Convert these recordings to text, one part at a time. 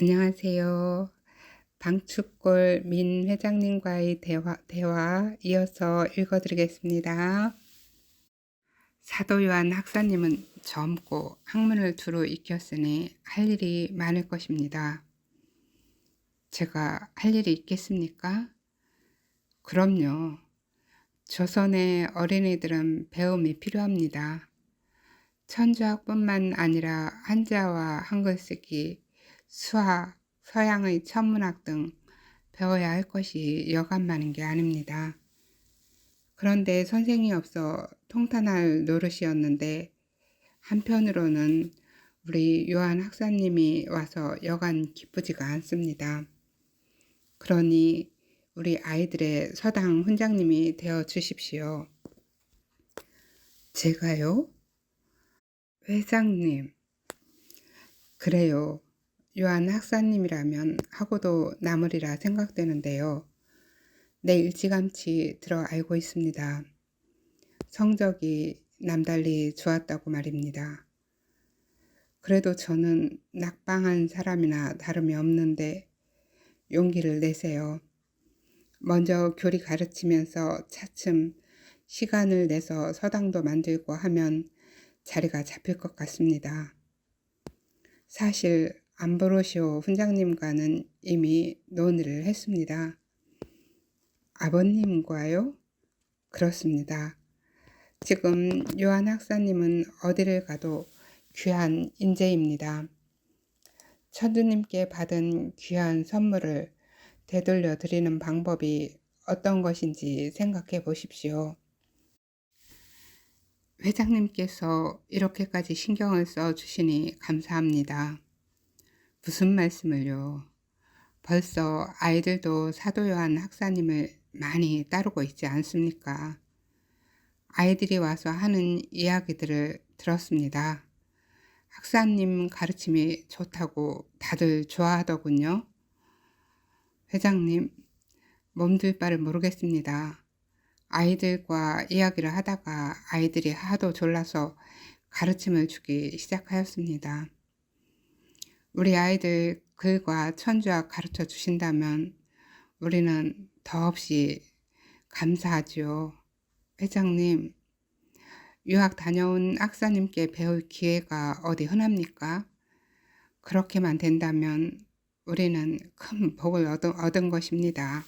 안녕하세요. 방축골 민 회장님과의 대화 이어서 읽어드리겠습니다. 사도 요한 학사님은 젊고 학문을 두루 익혔으니 할 일이 많을 것입니다. 제가 할 일이 있겠습니까? 그럼요. 조선의 어린이들은 배움이 필요합니다. 천주학뿐만 아니라 한자와 한글쓰기, 수학, 서양의 천문학 등 배워야 할 것이 여간 많은 게 아닙니다. 그런데 선생이 없어 통탄할 노릇이었는데 한편으로는 우리 요한 학사님이 와서 여간 기쁘지가 않습니다. 그러니 우리 아이들의 서당 훈장님이 되어 주십시오. 제가요? 회장님. 그래요. 요한 학사님이라면 하고도 남으리라 생각되는데요. 내 일찌감치 들어 알고 있습니다. 성적이 남달리 좋았다고 말입니다. 그래도 저는 낙방한 사람이나 다름이 없는데 용기를 내세요. 먼저 교리 가르치면서 차츰 시간을 내서 서당도 만들고 하면 자리가 잡힐 것 같습니다. 사실 암브로시오 훈장님과는 이미 논의를 했습니다. 아버님과요? 그렇습니다. 지금 요한 학사님은 어디를 가도 귀한 인재입니다. 천주님께 받은 귀한 선물을 되돌려 드리는 방법이 어떤 것인지 생각해 보십시오. 회장님께서 이렇게까지 신경을 써 주시니 감사합니다. 무슨 말씀을요? 벌써 아이들도 사도 요한 학사님을 많이 따르고 있지 않습니까? 아이들이 와서 하는 이야기들을 들었습니다. 학사님 가르침이 좋다고 다들 좋아하더군요. 회장님, 몸둘 바를 모르겠습니다. 아이들과 이야기를 하다가 아이들이 하도 졸라서 가르침을 주기 시작하였습니다. 우리 아이들 글과 천주학 가르쳐 주신다면 우리는 더없이 감사하지요. 회장님, 유학 다녀온 학사님께 배울 기회가 어디 흔합니까? 그렇게만 된다면 우리는 큰 복을 얻은 것입니다.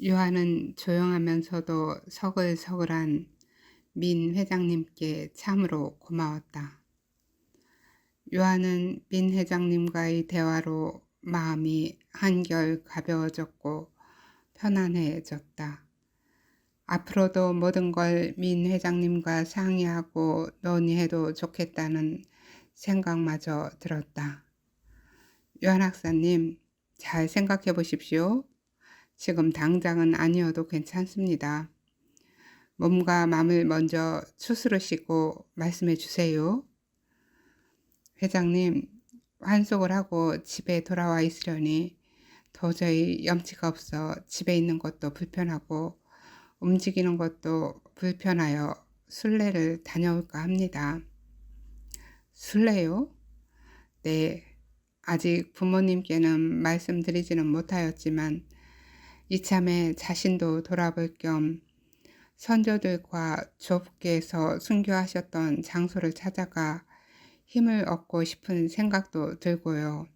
요한은 조용하면서도 서글서글한 민 회장님께 참으로 고마웠다. 요한은 민 회장님과의 대화로 마음이 한결 가벼워졌고 편안해졌다. 앞으로도 모든 걸 민 회장님과 상의하고 논의해도 좋겠다는 생각마저 들었다. 요한 학사님, 잘 생각해 보십시오. 지금 당장은 아니어도 괜찮습니다. 몸과 마음을 먼저 추스르시고 말씀해 주세요. 회장님, 환속을 하고 집에 돌아와 있으려니 도저히 염치가 없어 집에 있는 것도 불편하고 움직이는 것도 불편하여 순례를 다녀올까 합니다. 순례요? 네, 아직 부모님께는 말씀드리지는 못하였지만 이참에 자신도 돌아볼 겸 선조들과 좁게서 순교하셨던 장소를 찾아가 힘을 얻고 싶은 생각도 들고요.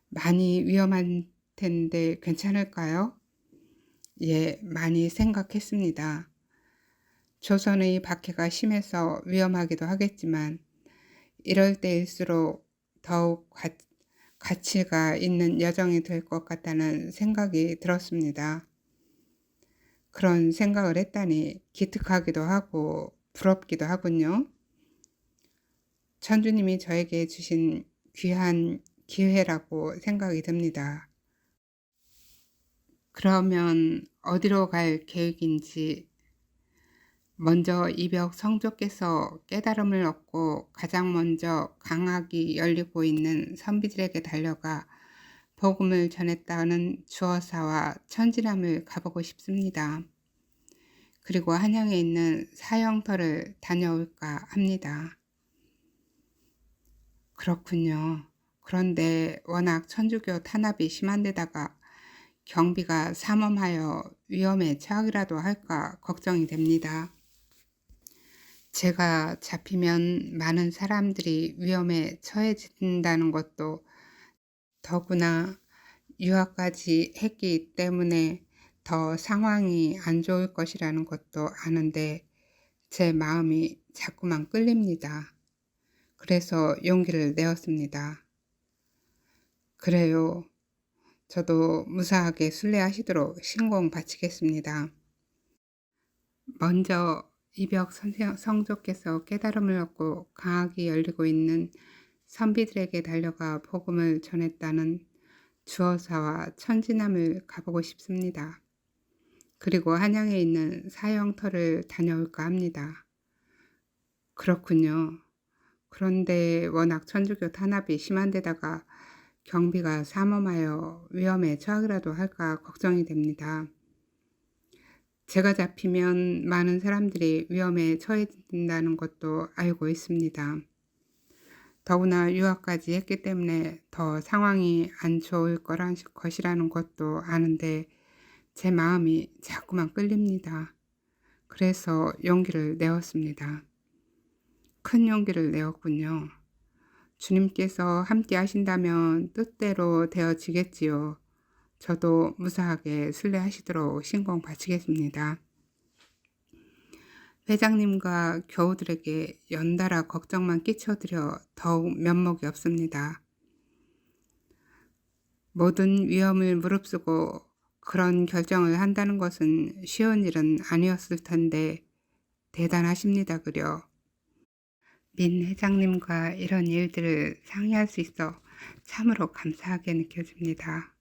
많이 위험한 텐데 괜찮을까요? 예, 많이 생각했습니다. 조선의 박해가 심해서 위험하기도 하겠지만 이럴 때일수록 더욱 가치가 있는 여정이 될 것 같다는 생각이 들었습니다. 그런 생각을 했다니 기특하기도 하고 부럽기도 하군요. 천주님이 저에게 주신 귀한 기회라고 생각이 듭니다. 그러면 어디로 갈 계획인지 먼저 이벽 성조께서 깨달음을 얻고 가장 먼저 강학이 열리고 있는 선비들에게 달려가 복음을 전했다는 주어사와 천지람을 가보고 싶습니다. 그리고 한양에 있는 사형터를 다녀올까 합니다. 그렇군요. 그런데 워낙 천주교 탄압이 심한 데다가 경비가 삼엄하여 위험에 처하기라도 할까 걱정이 됩니다. 제가 잡히면 많은 사람들이 위험에 처해진다는 것도, 더구나 유학까지 했기 때문에 더 상황이 안 좋을 것이라는 것도 아는데 제 마음이 자꾸만 끌립니다. 그래서 용기를 내었습니다. 그래요. 저도 무사하게 순례하시도록 신공 바치겠습니다. 먼저 이벽 성조께서 깨달음을 얻고 강하게 열리고 있는 선비들에게 달려가 복음을 전했다는 주어사와 천지남을 가보고 싶습니다. 그리고 한양에 있는 사형터를 다녀올까 합니다. 그렇군요. 그런데 워낙 천주교 탄압이 심한 데다가 경비가 삼엄하여 위험에 처하기라도 할까 걱정이 됩니다. 제가 잡히면 많은 사람들이 위험에 처해진다는 것도 알고 있습니다. 더구나 유학까지 했기 때문에 더 상황이 안 좋을 것이라는 것도 아는데 제 마음이 자꾸만 끌립니다. 그래서 용기를 내었습니다. 큰 용기를 내었군요. 주님께서 함께 하신다면 뜻대로 되어지겠지요. 저도 무사하게 순례하시도록 신공 바치겠습니다. 회장님과 교우들에게 연달아 걱정만 끼쳐드려 더욱 면목이 없습니다. 모든 위험을 무릅쓰고 그런 결정을 한다는 것은 쉬운 일은 아니었을 텐데 대단하십니다 그려. 민 회장님과 이런 일들을 상의할 수 있어 참으로 감사하게 느껴집니다.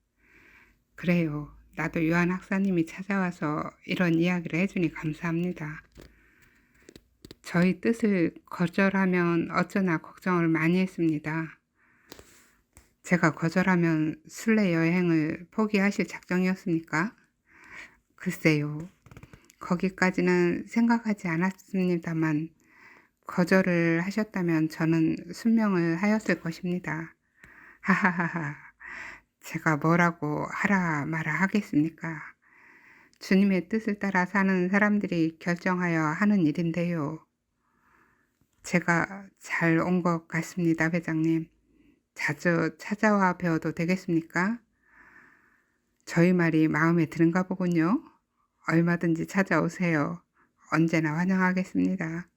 그래요. 나도 요한 학사님이 찾아와서 이런 이야기를 해주니 감사합니다. 저희 뜻을 거절하면 어쩌나 걱정을 많이 했습니다. 제가 거절하면 순례 여행을 포기하실 작정이었습니까? 글쎄요. 거기까지는 생각하지 않았습니다만 거절을 하셨다면 저는 순명을 하였을 것입니다. 하하하하. 제가 뭐라고 하라 마라 하겠습니까? 주님의 뜻을 따라 사는 사람들이 결정하여 하는 일인데요. 제가 잘 온 것 같습니다, 회장님. 자주 찾아와 뵈어도 되겠습니까? 저희 말이 마음에 드는가 보군요. 얼마든지 찾아오세요. 언제나 환영하겠습니다.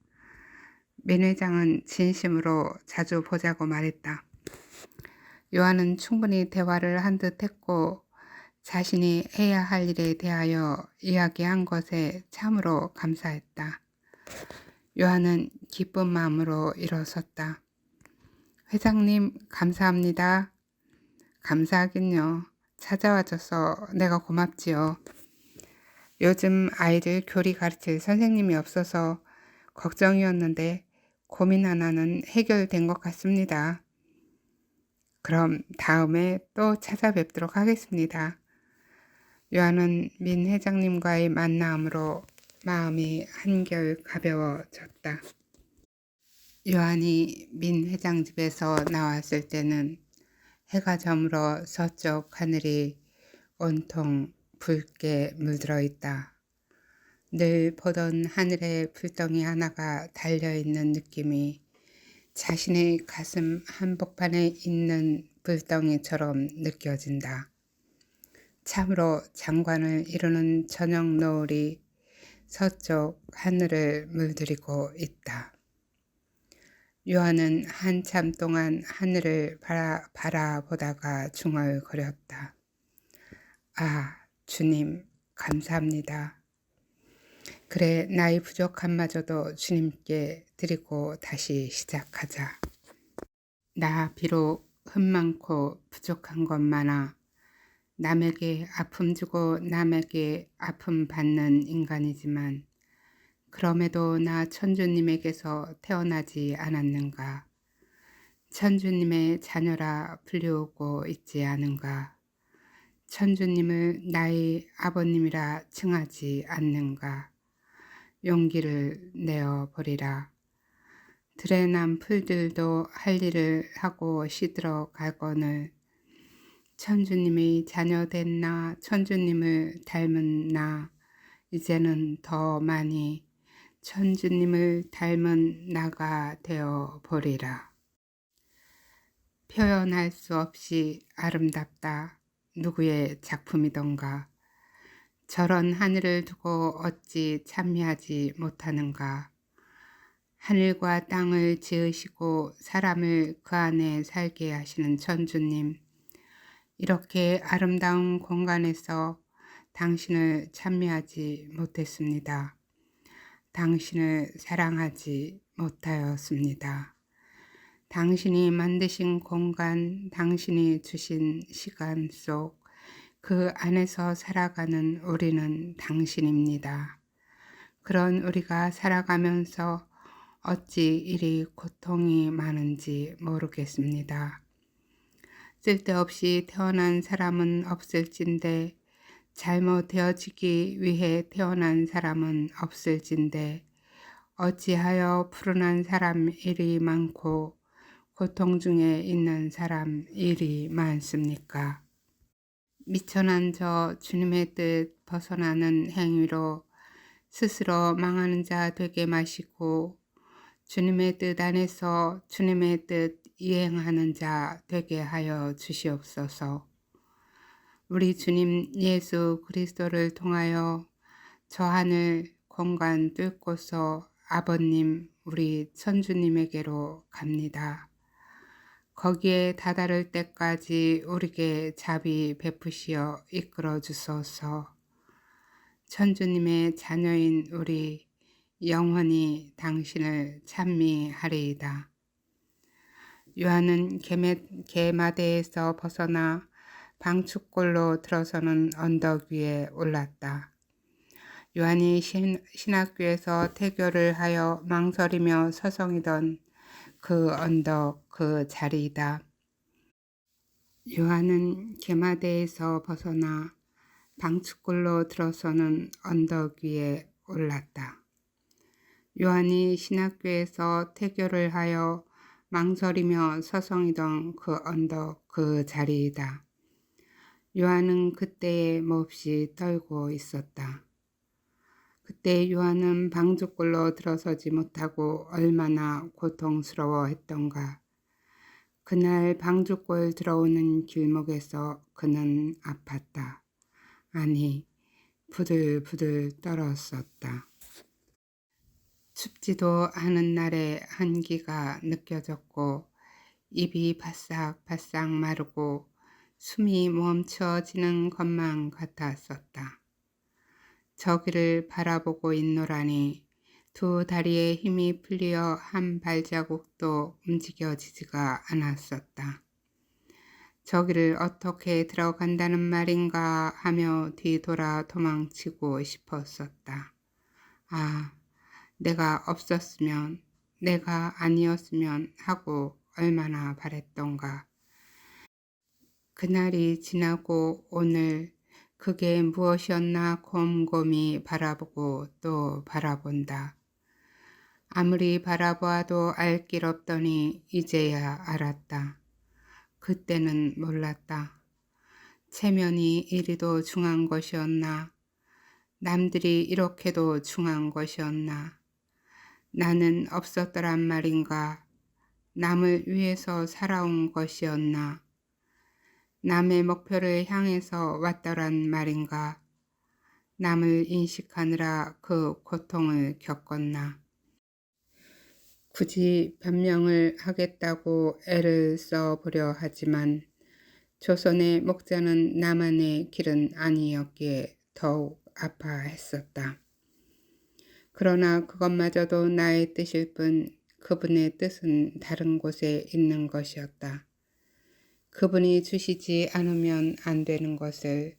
민 회장은 진심으로 자주 보자고 말했다. 요한은 충분히 대화를 한 듯 했고 자신이 해야 할 일에 대하여 이야기한 것에 참으로 감사했다. 요한은 기쁜 마음으로 일어섰다. 회장님 감사합니다. 감사하긴요. 찾아와줘서 내가 고맙지요. 요즘 아이들 교리 가르칠 선생님이 없어서 걱정이었는데 고민 하나는 해결된 것 같습니다. 그럼 다음에 또 찾아뵙도록 하겠습니다. 요한은 민 회장님과의 만남으로 마음이 한결 가벼워졌다. 요한이 민 회장 집에서 나왔을 때는 해가 저물어 서쪽 하늘이 온통 붉게 물들어 있다. 늘 보던 하늘에 불덩이 하나가 달려있는 느낌이 자신의 가슴 한복판에 있는 불덩이처럼 느껴진다. 참으로 장관을 이루는 저녁 노을이 서쪽 하늘을 물들이고 있다. 요한은 한참 동안 하늘을 바라보다가 중얼거렸다. 아, 주님, 감사합니다. 그래, 나의 부족함마저도 주님께 드리고 다시 시작하자. 나 비록 흠 많고 부족한 것 많아 남에게 아픔 주고 남에게 아픔 받는 인간이지만 그럼에도 나 천주님에게서 태어나지 않았는가? 천주님의 자녀라 불리우고 있지 않은가? 천주님을 나의 아버님이라 칭하지 않는가? 용기를 내어 버리라. 들에 난 풀들도 할 일을 하고 시들어 가거늘 천주님의 자녀된 나, 천주님을 닮은 나, 이제는 더 많이 천주님을 닮은 나가 되어 보리라. 표현할 수 없이 아름답다. 누구의 작품이던가. 저런 하늘을 두고 어찌 찬미하지 못하는가. 하늘과 땅을 지으시고 사람을 그 안에 살게 하시는 천주님. 이렇게 아름다운 공간에서 당신을 찬미하지 못했습니다. 당신을 사랑하지 못하였습니다. 당신이 만드신 공간, 당신이 주신 시간 속 그 안에서 살아가는 우리는 당신입니다. 그런 우리가 살아가면서 어찌 이리 고통이 많은지 모르겠습니다. 쓸데없이 태어난 사람은 없을진데 잘못되어지기 위해 태어난 사람은 없을진데 어찌하여 불운한 사람 일이 많고 고통 중에 있는 사람 일이 많습니까? 미천한 저 주님의 뜻 벗어나는 행위로 스스로 망하는 자 되게 마시고 주님의 뜻 안에서 주님의 뜻 이행하는 자 되게 하여 주시옵소서. 우리 주님 예수 그리스도를 통하여 저 하늘 공간 뚫고서 아버님 우리 천주님에게로 갑니다. 거기에 다다를 때까지 우리에게 자비 베푸시어 이끌어 주소서. 천주님의 자녀인 우리 영원히 당신을 찬미하리이다. 요한은 게마대에서 벗어나 방축골로 들어서는 언덕 위에 올랐다. 요한이 신학교에서 태교를 하여 망설이며 서성이던 그 언덕 그 자리이다. 요한은 게마대에서 벗어나 방축골로 들어서는 언덕 위에 올랐다. 요한이 신학교에서 태교를 하여 망설이며 서성이던 그 언덕 그 자리이다. 요한은 그때에 몹시 떨고 있었다. 그때 요한은 방죽골로 들어서지 못하고 얼마나 고통스러워했던가. 그날 방죽골 들어오는 길목에서 그는 아팠다. 아니, 부들부들 떨었었다. 춥지도 않은 날에 한기가 느껴졌고 입이 바싹바싹 마르고 숨이 멈춰지는 것만 같았었다. 저기를 바라보고 있노라니 두 다리에 힘이 풀려 한 발자국도 움직여지지가 않았었다. 저기를 어떻게 들어간다는 말인가 하며 뒤돌아 도망치고 싶었었다. 아, 내가 없었으면, 내가 아니었으면 하고 얼마나 바랬던가. 그날이 지나고 오늘 그게 무엇이었나 곰곰이 바라보고 또 바라본다. 아무리 바라보아도 알 길 없더니 이제야 알았다. 그때는 몰랐다. 체면이 이리도 중한 것이었나. 남들이 이렇게도 중한 것이었나. 나는 없었더란 말인가. 남을 위해서 살아온 것이었나. 남의 목표를 향해서 왔더란 말인가. 남을 인식하느라 그 고통을 겪었나. 굳이 변명을 하겠다고 애를 써보려 하지만 조선의 목자는 나만의 길은 아니었기에 더욱 아파했었다. 그러나 그것마저도 나의 뜻일 뿐 그분의 뜻은 다른 곳에 있는 것이었다. 그분이 주시지 않으면 안 되는 것을,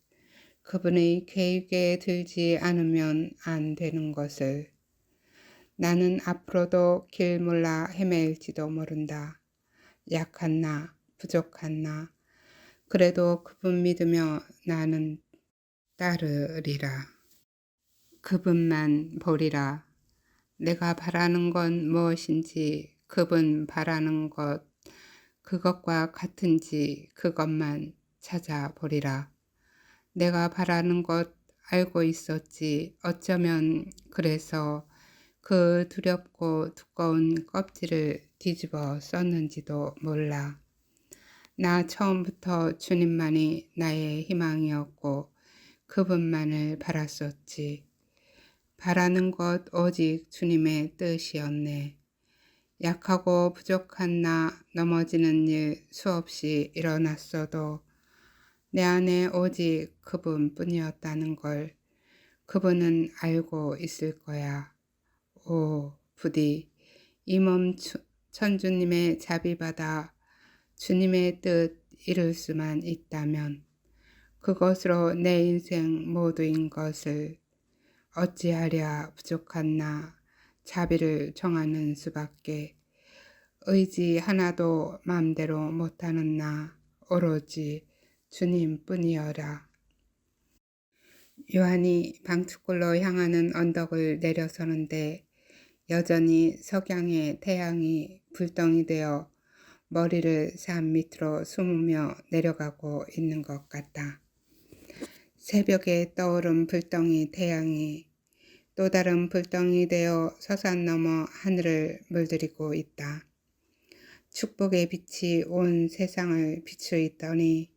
그분의 계획에 들지 않으면 안 되는 것을, 나는 앞으로도 길 몰라 헤매일지도 모른다. 약한 나, 부족한 나, 그래도 그분 믿으며 나는 따르리라. 그분만 보리라. 내가 바라는 건 무엇인지 그분 바라는 것 그것과 같은지 그것만 찾아보리라. 내가 바라는 것 알고 있었지. 어쩌면 그래서 그 두렵고 두꺼운 껍질을 뒤집어 썼는지도 몰라. 나 처음부터 주님만이 나의 희망이었고 그분만을 바랐었지. 바라는 것 오직 주님의 뜻이었네. 약하고 부족한 나 넘어지는 일 수없이 일어났어도 내 안에 오직 그분뿐이었다는 걸 그분은 알고 있을 거야. 오, 부디 이 몸 천주님의 자비받아 주님의 뜻 이룰 수만 있다면 그것으로 내 인생 모두인 것을 어찌하랴 부족한 나 자비를 정하는 수밖에 의지 하나도 마음대로 못하는 나 오로지 주님뿐이여라. 요한이 방출골로 향하는 언덕을 내려서는데 여전히 석양의 태양이 불덩이 되어 머리를 산 밑으로 숨으며 내려가고 있는 것 같다. 새벽에 떠오른 불덩이 태양이 또 다른 불덩이 되어 서산 너머 하늘을 물들이고 있다. 축복의 빛이 온 세상을 비추있더니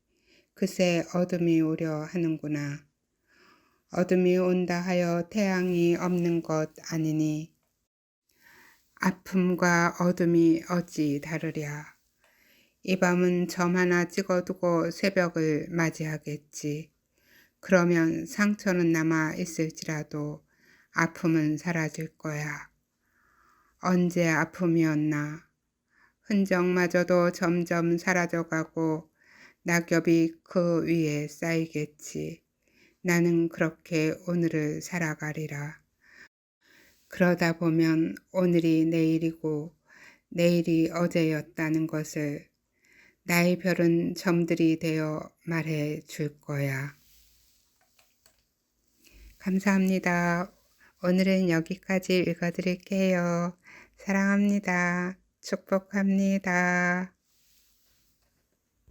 그새 어둠이 오려 하는구나. 어둠이 온다 하여 태양이 없는 것 아니니 아픔과 어둠이 어찌 다르랴. 이 밤은 점 하나 찍어두고 새벽을 맞이하겠지. 그러면 상처는 남아 있을지라도 아픔은 사라질 거야. 언제 아픔이었나. 흔적마저도 점점 사라져가고 낙엽이 그 위에 쌓이겠지. 나는 그렇게 오늘을 살아가리라. 그러다 보면 오늘이 내일이고 내일이 어제였다는 것을 나의 별은 점들이 되어 말해 줄 거야. 감사합니다. 오늘은 여기까지 읽어드릴게요. 사랑합니다. 축복합니다.